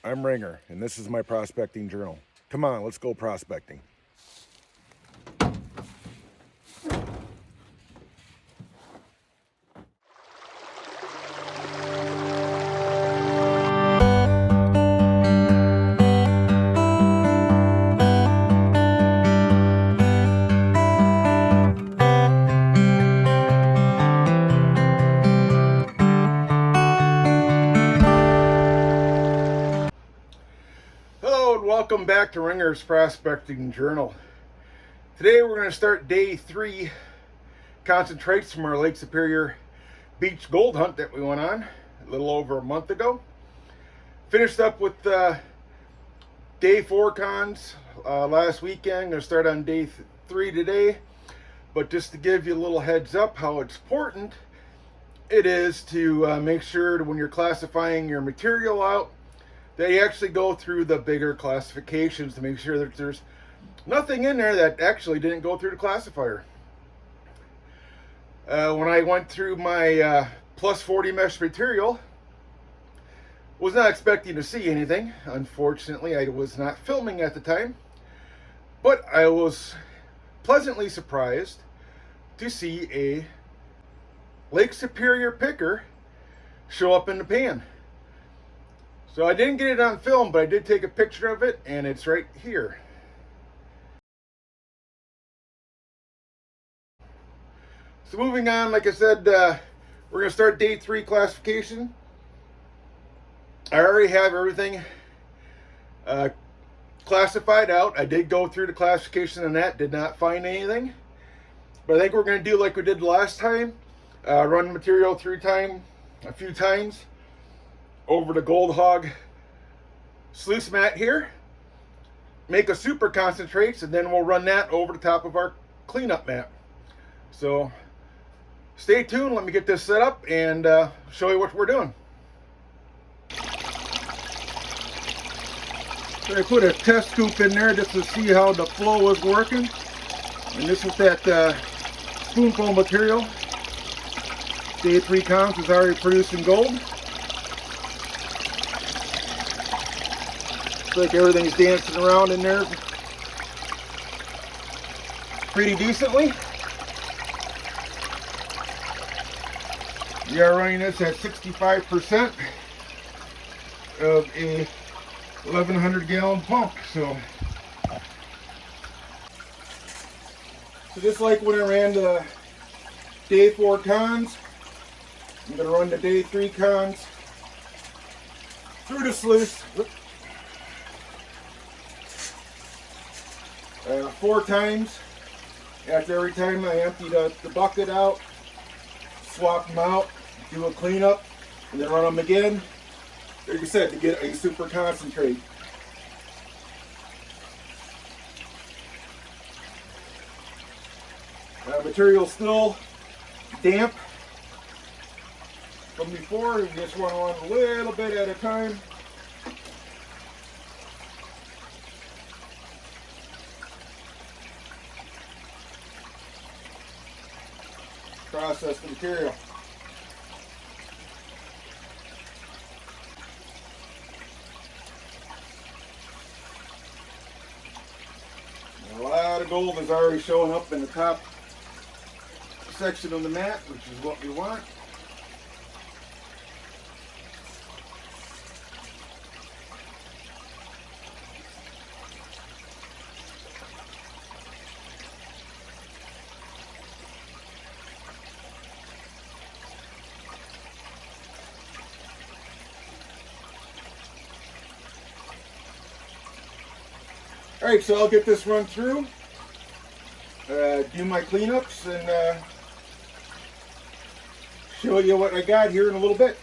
I'm Ringer, and this is my prospecting journal. Come on, let's go prospecting. Hello and welcome back to Ringer's Prospecting Journal. Today we're going to start day 3 concentrates from our Lake Superior beach gold hunt that we went on a little over a month ago. Finished up with day 4 cons last weekend. Going to start on day 3 today. But just to give you a little heads up how important it is to make sure that when you're classifying your material out, that you actually go through the bigger classifications to make sure that there's nothing in there that actually didn't go through the classifier. When I went through my plus 40 mesh material, was not expecting to see anything. Unfortunately, I was not filming at the time, but I was pleasantly surprised to see a Lake Superior picker show up in the pan. So I didn't get it on film, but I did take a picture of it, and it's right here. So moving on, like I said, we're going to start day 3 classification. I already have everything classified out. I did go through the classification on that, did not find anything. But I think we're going to do like we did last time, run material through a few times over the Gold Hog sluice mat here, make a super concentrates, and then we'll run that over the top of our cleanup mat. So stay tuned, let me get this set up and show you what we're doing. So I put a test scoop in there just to see how the flow is working, and this is that spoonful material. Day 3 cons is already producing gold. Looks like everything's dancing around in there pretty decently. We are running this at 65% of a 1,100 gallon pump. So just like when I ran the day 4 cons, I'm going to run the day 3 cons through the sluice 4 times. After every time I empty the bucket out, swap them out, do a cleanup, and then run them again, like I said, to get a super concentrate. Material's still damp from before. You just want to run a little bit at a time. Process the material. A lot of gold is already showing up in the top section of the mat, which is what we want. Alright, so I'll get this run through, do my cleanups, and show you what I got here in a little bit.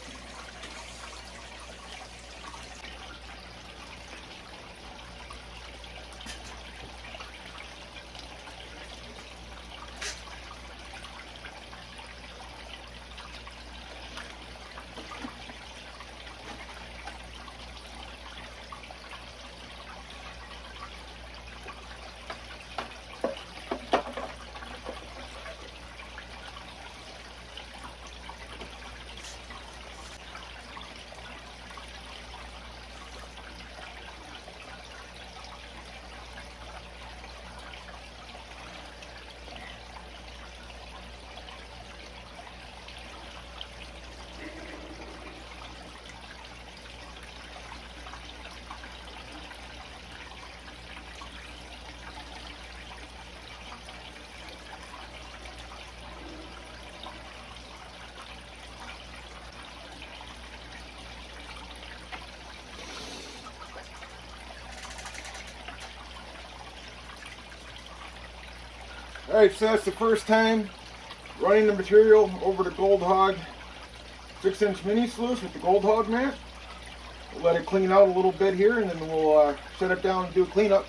Alright, so that's the first time running the material over the Gold Hog 6-inch mini sluice with the Gold Hog mat. We'll let it clean out a little bit here, and then we'll shut it down and do a cleanup.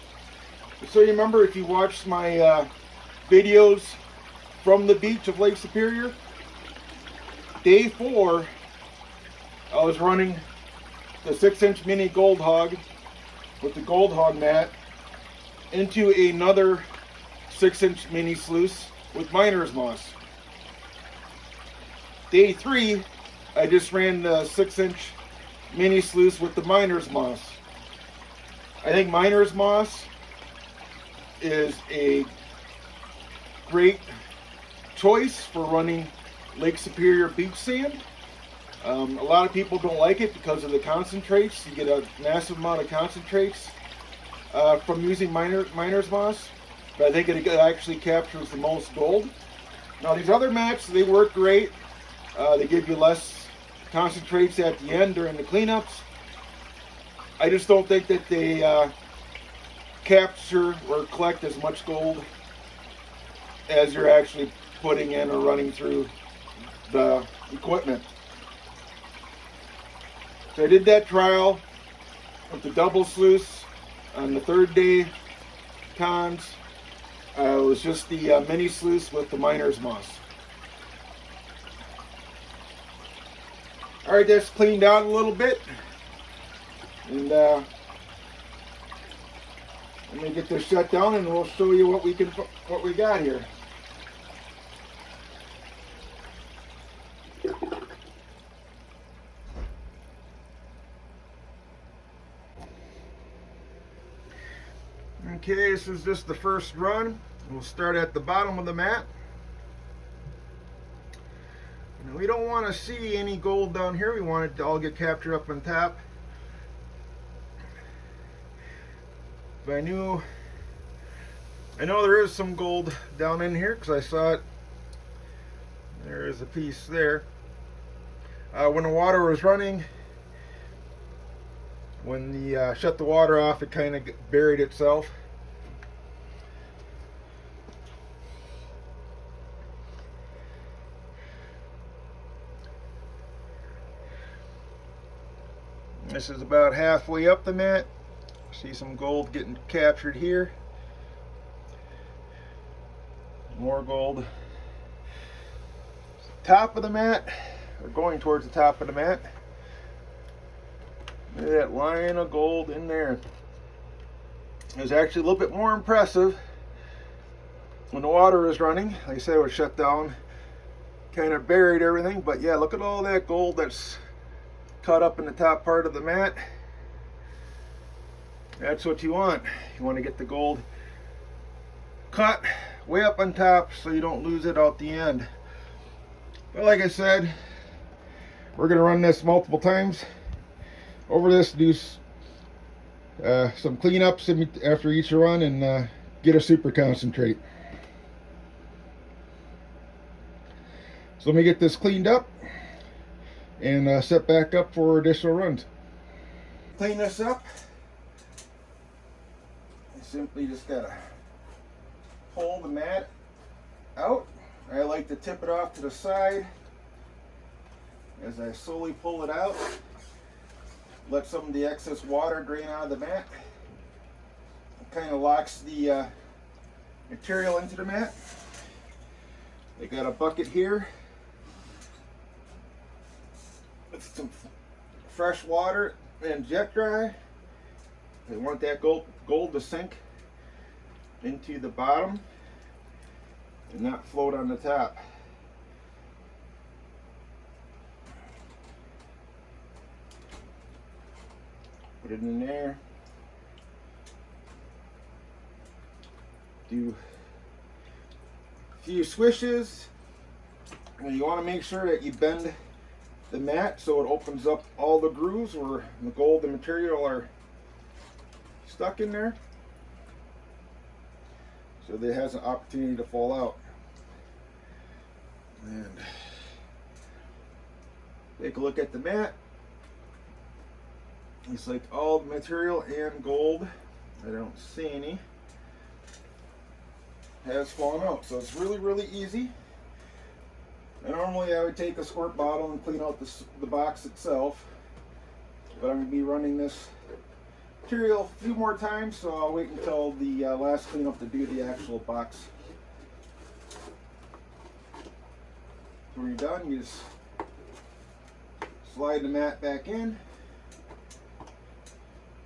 So you remember, if you watched my videos from the beach of Lake Superior, day 4 I was running the 6-inch mini Gold Hog with the Gold Hog mat into another 6-inch mini sluice with miner's moss. Day 3 I just ran the 6-inch mini sluice with the miner's moss. I think miner's moss is a great choice for running Lake Superior beach sand. A lot of people don't like it because of the concentrates. You get a massive amount of concentrates from using miner's moss, but I think it actually captures the most gold. Now these other mats, they work great. They give you less concentrates at the end during the cleanups. I just don't think that they capture or collect as much gold as you're actually putting in or running through the equipment. So I did that trial with the double sluice on the 3rd day cons. It was just the mini sluice with the miner's moss. Alright, that's cleaned out a little bit. And let me get this shut down and we'll show you what we got here. Okay, this is just the first run. We'll start at the bottom of the mat. Now, we don't want to see any gold down here. We want it to all get captured up on top. But I know there is some gold down in here because I saw it. There is a piece there. When the water was running, when the shut the water off, it kind of buried itself. This is about halfway up the mat. See some gold getting captured here. More gold. Top of the mat, or going towards the top of the mat. Look at that line of gold in there. It was actually a little bit more impressive when the water was running. Like I said, it was shut down, kind of buried everything. But yeah, look at all that gold that's caught up in the top part of the mat. That's what you want. You want to get the gold cut way up on top so you don't lose it out the end. But like I said, we're going to run this multiple times over this, do some cleanups after each run, and get a super concentrate. So let me get this cleaned up and set back up for additional runs. Clean this up. You simply just gotta pull the mat out. I like to tip it off to the side as I slowly pull it out. Let some of the excess water drain out of the mat. It kind of locks the material into the mat. I got a bucket here with some fresh water and jet dry. I want that gold to sink into the bottom and not float on the top. Put it in there. Do a few swishes. And you want to make sure that you bend the mat so it opens up all the grooves where the gold and material are stuck in there, so that it has an opportunity to fall out. And take a look at the mat. It's like all the material and gold. I don't see any. has fallen out. So it's really, really easy. And normally I would take a squirt bottle and clean out the box itself. But I'm going to be running this material a few more times, so I'll wait until the last cleanup to do the actual box. So when you're done, you just slide the mat back in.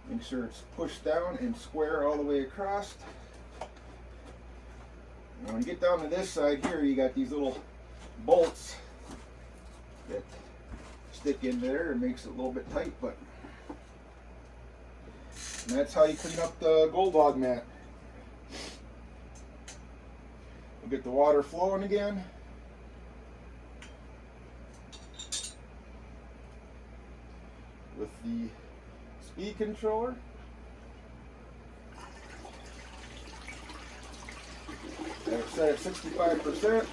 Make sure it's pushed down and square all the way across. And when you get down to this side here, you got these little bolts that stick in there and makes it a little bit tight, but and that's how you clean up the Gold Hog mat. We'll get the water flowing again. With the speed controller. And it's set at 65%.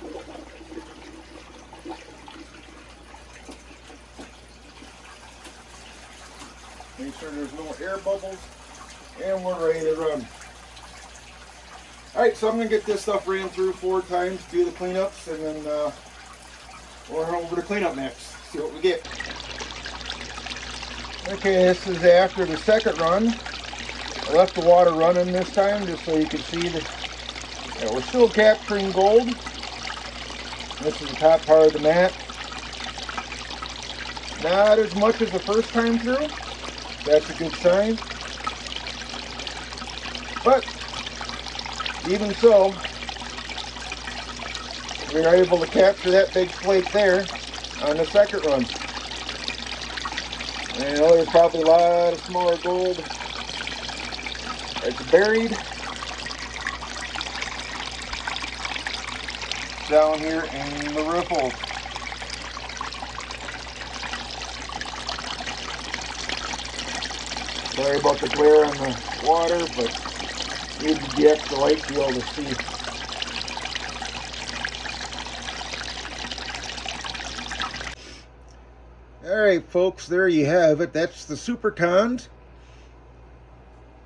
Make sure there's no air bubbles. And we're ready to run. Alright, so I'm going to get this stuff ran through 4 times, do the cleanups, and then we'll run over to cleanup next. See what we get. Okay, this is after the second run. I left the water running this time just so you can see that we're still capturing gold. This is the top part of the mat. Not as much as the first time through. That's a good sign. But even so, we are able to capture that big flake there on the second run. And you know, there's probably a lot of smaller gold that's buried down here in the riffle. Sorry about the glare on the water, but need the extra light to be able to see. Alright folks, there you have it. That's the Super Cons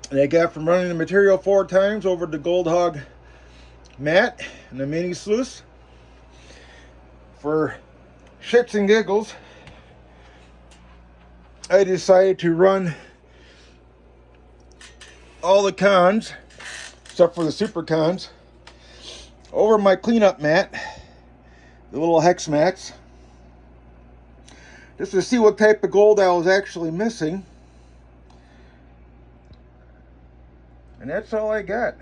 that I got from running the material 4 times over the Gold Hog mat and the mini sluice. For shits and giggles, I decided to run all the cons, except for the Super Cons, over my cleanup mat, the little hex mats, just to see what type of gold I was actually missing. And that's all I got.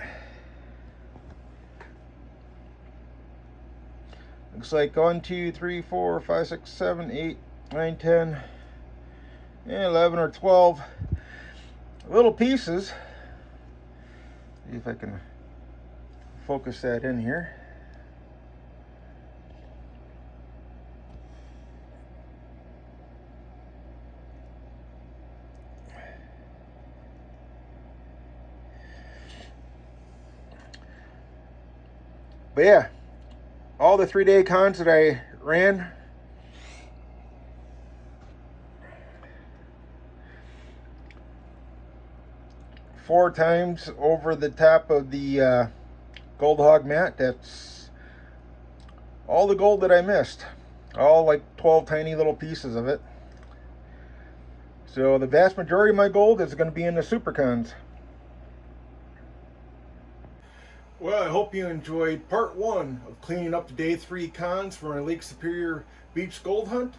Looks like 1, 2, 3, 4, 5, 6, 7, 8, 9, 10, and 11 or 12 little pieces. See if I can focus that in here. But yeah, all the 3-day cons that I ran, four times over the top of the Gold Hog mat. That's all the gold that I missed. All like 12 tiny little pieces of it. So the vast majority of my gold is going to be in the Super Cons. Well, I hope you enjoyed part 1 of cleaning up the day 3 cons for my Lake Superior Beach Gold Hunt.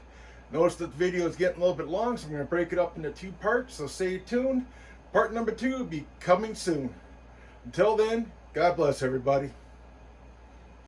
Notice that the video is getting a little bit long, so I'm going to break it up into 2 parts, so stay tuned. Part number 2 will be coming soon. Until then, God bless everybody.